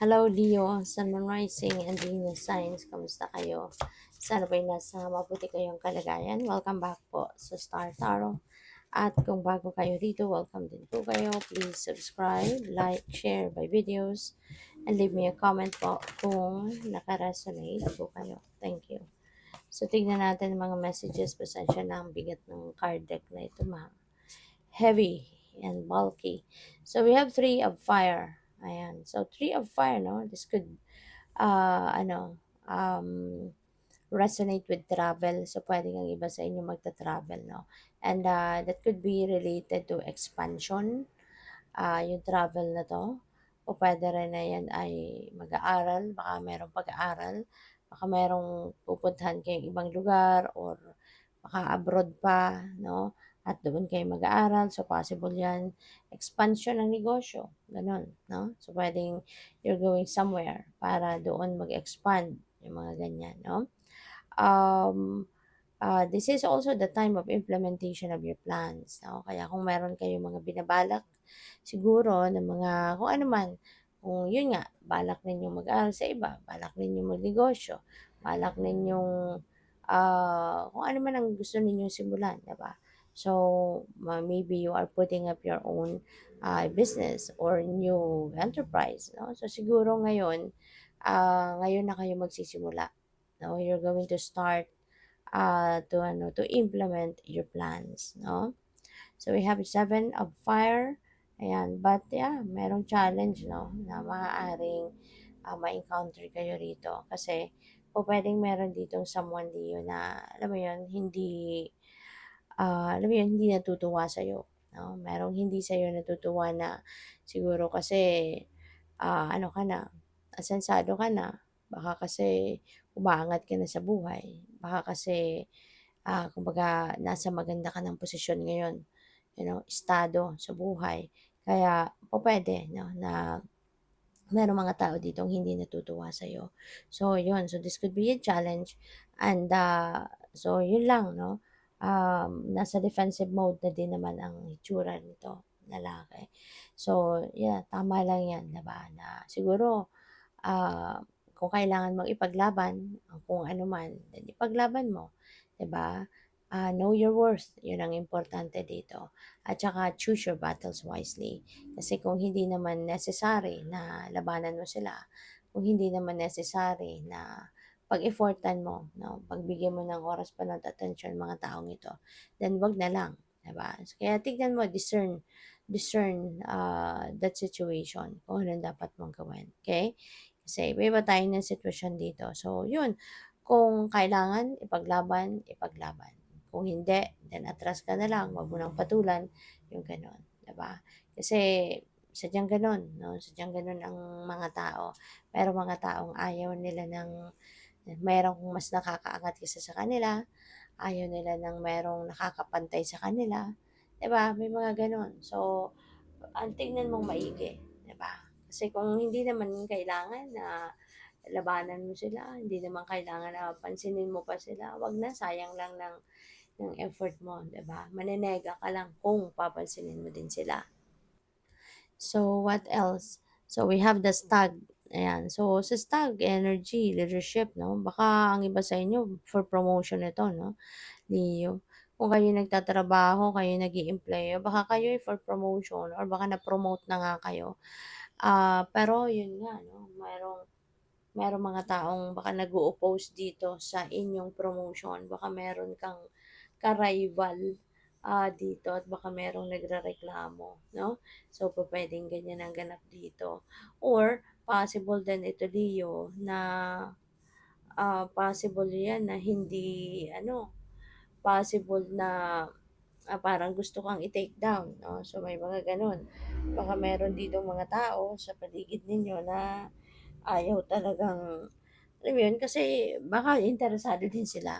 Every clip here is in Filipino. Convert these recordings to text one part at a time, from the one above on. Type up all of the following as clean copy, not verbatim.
Hello Leo, Sun Moon Rising and Venus Signs, kamusta kayo? Sana ba'y nasa mabuti kayong kalagayan? Welcome back po sa Star Tarot. At kung bago kayo rito, welcome din po kayo. Please subscribe, like, share my videos, and leave me a comment po kung nakaresonate po kayo. Thank you. So tignan natin ang mga messages. Pasensya na ang bigat ng card deck na ito, heavy and bulky. So we have three of fire. Ayan. So three of fire, no? This could uh ano um resonate with travel. So pwedeng ang iba sa inyo magta-travel, no? And that could be related to expansion. Yung travel na to. O pwede rin na yan ay mag-aaral, baka merong pag-aaral, baka merong pupuntahan kayong ibang lugar or baka abroad pa, no? At doon kayo mag-aaral, so possible yan. Expansion ng negosyo, ganun, no? So pwedeng you're going somewhere para doon mag-expand, yung mga ganyan, no? Um, this is also the time of implementation of your plans, no? Kaya kung meron kayong mga binabalak, siguro ng mga kung ano man, kung yun nga, balak ninyong mag-aral sa iba, balak ninyong magnegosyo, balak ninyong kung ano man ang gusto ninyong simulan, diba? So, maybe you are putting up your own business or new enterprise, no? So, siguro ngayon, ngayon na kayo magsisimula. No, you're going to start to implement your plans, no? So we have seven of fire. Ayan, but yeah, merong challenge, no, na maaaring ma-encounter kayo rito. Kasi po pwedeng meron ditong someone Leo na, alam mo yun, hindi natutuwa sa'yo. No? Merong hindi sa'yo natutuwa na siguro kasi ano ka na, asensado ka na, baka kasi umaangat ka na sa buhay, baka kasi kumbaga nasa maganda ka ng posisyon ngayon, estado sa buhay. Kaya pupuwede 'no, na merong mga tao ditong hindi natutuwa sa'yo. So yun, so this could be a challenge and, so yun lang 'no, nasa defensive mode na din naman ang itsura nito, lalaki. So yeah, tama lang 'yan 'di ba, na siguro, kung kailangan mong ipaglaban ang kung ano man, then ipaglaban mo, 'di ba? Know your worth, 'yun ang importante dito. At saka choose your battles wisely. Kasi kung hindi naman necessary na labanan mo sila, kung hindi naman necessary na pag-effortan mo, no, pagbigyan mo ng oras, panahon at atensyon mga taong ito, then wag na lang, 'di ba? Kaya tignan mo, discern that situation kung anong dapat mong gawin, okay? Kasi iba-iba tayo ng sitwasyon dito. So, yun, kung kailangan ipaglaban, ipaglaban. Kung hindi, then atras ka na lang, wag mo nang patulan, yung gano'n, 'di ba? Kasi sadyang gano'n, 'no? Sadyang gano'n ang mga tao. Pero mga taong ayaw nila ng merong mas nakakaangat kaysa sa kanila, ayaw nila ng merong nakakapantay sa kanila, 'di ba? May mga gano'n. So, ang tingnan mong maigi, 'di ba? Kasi kung hindi naman kailangan na labanan mo sila, hindi naman kailangan na pansinin mo pa sila, 'wag na, sayang lang ng effort mo, 'di ba? Manenega ka lang kung papansinin mo din sila. So, what else? So, we have the stag. Ayan. So, sa stag, energy, leadership, no? Baka ang iba sa inyo for promotion ito, no? Leo. Kung kayo nagtatrabaho, kayo nag-i-empleo, baka kayo ay for promotion or baka na-promote na nga kayo. Pero yun nga, no? Merong mga taong baka nag-o-oppose dito sa inyong promotion. Baka meron kang ka-rival dito at baka merong nagrereklamo, no? So, pupuwedeng ganyan ang ganap dito. Or possible din ito, Leo, na possible 'yan na hindi ano, possible na parang gusto kang i-take down, no? So, may mga gano'n. Baka meron ditong mga tao sa paligid ninyo na ayaw talagang alam mo yun, kasi baka interesado din sila,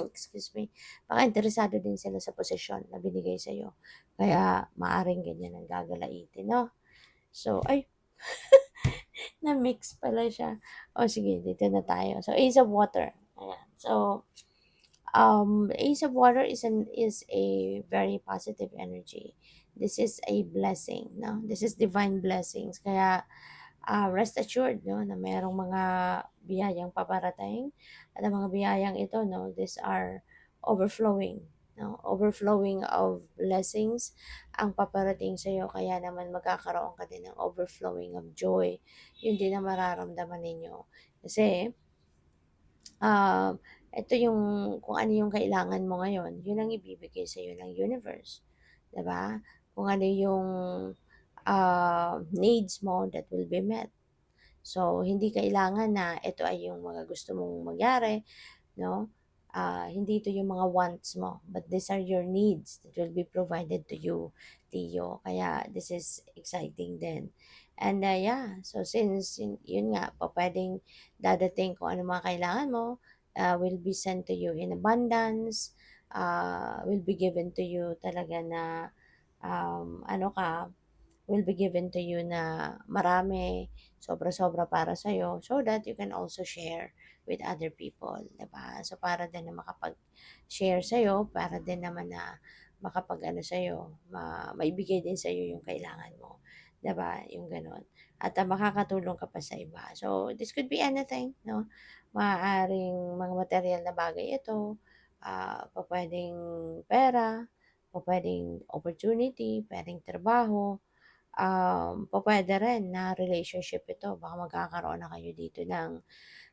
excuse me, baka interesado din sila sa posisyon na binigay sa'yo. Kaya maaring ganyan ang gagalaitin, 'no? So, ay, na-mix pala siya. O sige, dito na tayo. So, Ace of Water, ayan. So, Ace of Water is a very positive energy. This is a blessing, no? This is divine blessings. Kaya rest assured 'no, na merong mga biyayang paparating at ang mga biyayang ito 'no, these are overflowing 'no, overflowing of blessings ang paparating sa'yo kaya naman magkakaroon ka din ng overflowing of joy. Yun din ang mararamdaman ninyo. Kasi, ito yung kung ano yung kailangan mo ngayon, yun ang ibibigay sa'yo ng universe, 'di ba? Kung ano yung, needs mo that will be met. So, hindi kailangan na ito ay yung mga gusto mong mangyari, 'no? Hindi ito yung mga wants mo, but these are your needs that will be provided to you, Leo. Kaya this is exciting din. And yeah, so since yun nga, pupuwedeng dadating kung ano mga kailangan mo, will be sent to you in abundance, will be given to you talaga na, ano ka, will be given to you na marami, sobra-sobra para sa'yo so that you can also share with other people, 'di ba? So, para din na makapag-share sa'yo, para din naman na makapag-ano sa'yo, maibigay din sa'yo yung kailangan mo, 'di ba? Yung gano'n. At makakatulong ka pa sa iba. So, this could be anything, 'no? Maaaring mga material na bagay ito, pupuwedeng pera, pupuwedeng opportunity, puwedeng trabaho, pupuwede rin na relationship ito. Baka magkakaroon na kayo dito ng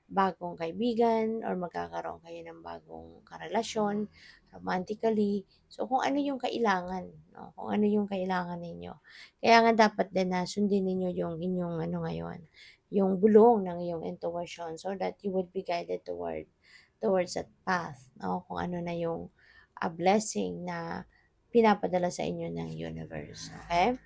bagong kaibigan or magkakaroon kayo ng bagong karelasyon romantically. So, kung ano yung kailangan, 'no, kung ano yung kailangan ninyo. Kaya nga dapat din na sundin ninyo yung inyong ano ngayon, yung bulong ng iyong intuition so that you would be guided towards that path, 'no, kung ano na yung, blessing na pinapadala sa inyo ng universe, okay?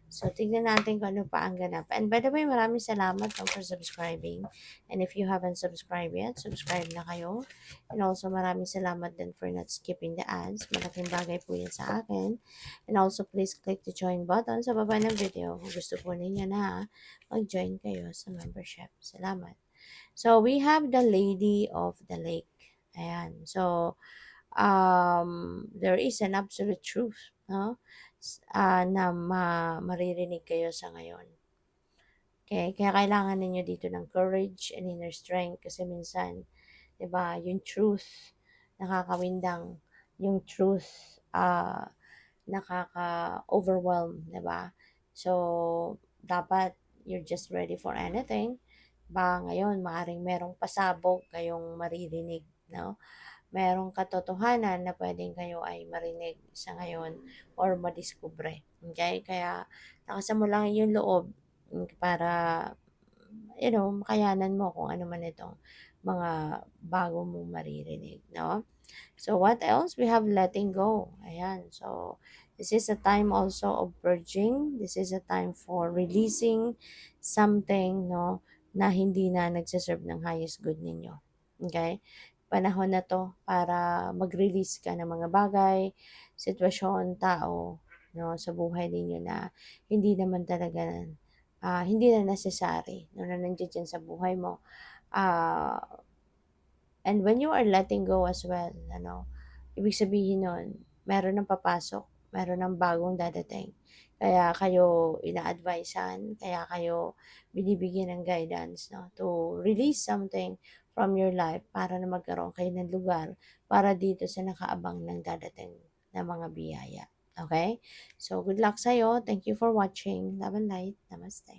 So, tignan natin kung ano pa ang ganap. And by the way, maraming salamat po for subscribing. And if you haven't subscribed yet, subscribe na kayo. And also, maraming salamat din for not skipping the ads. Malaking bagay po yan sa akin. And also, please click the join button sa baba ng video kung gusto po ninyo na mag-join kayo sa membership. Salamat. So, we have the Lady of the Lake. Ayan. So, there is an absolute truth, no? Na maririnig kayo sa ngayon. Okay? Kaya kailangan ninyo dito ng courage and inner strength kasi minsan, 'di ba, yung truth nakakawindang, yung truth nakaka-overwhelm, 'di ba? So, dapat you're just ready for anything. Ba ngayon maaring merong pasabog kayong maririnig, no? Merong katotohanan na puwedeng kayo ay marinig sa ngayon or madiskubre, okey? Kaya lakasan mo lang yung loob, para, makayanan mo kung ano man itong mga bago mong maririnig, 'no? So, what else? We have letting go, ayan. So, this is a time also of purging, this is a time for releasing something, 'no, na hindi na nagse-serve ng highest good ninyo, okey? Panahon na 'to para mag-release ka ng mga bagay, sitwasyon, tao, 'no, sa buhay ninyo na hindi naman talaga, hindi na necessary, 'no, na nandiya diyan sa buhay mo. Ah, and when you are letting go as well, ano, ibig sabihin nun meron ng papasok, meron ng bagong dadating. Kaya kayo ina-advisean, kaya kayo binibigyan ng guidance, 'no, to release something from your life para na magkaroon kayo ng lugar para dito sa nakaabang ng dadating na mga biyaya, okay? So, good luck sa'yo. Thank you for watching. Love and light. Namaste.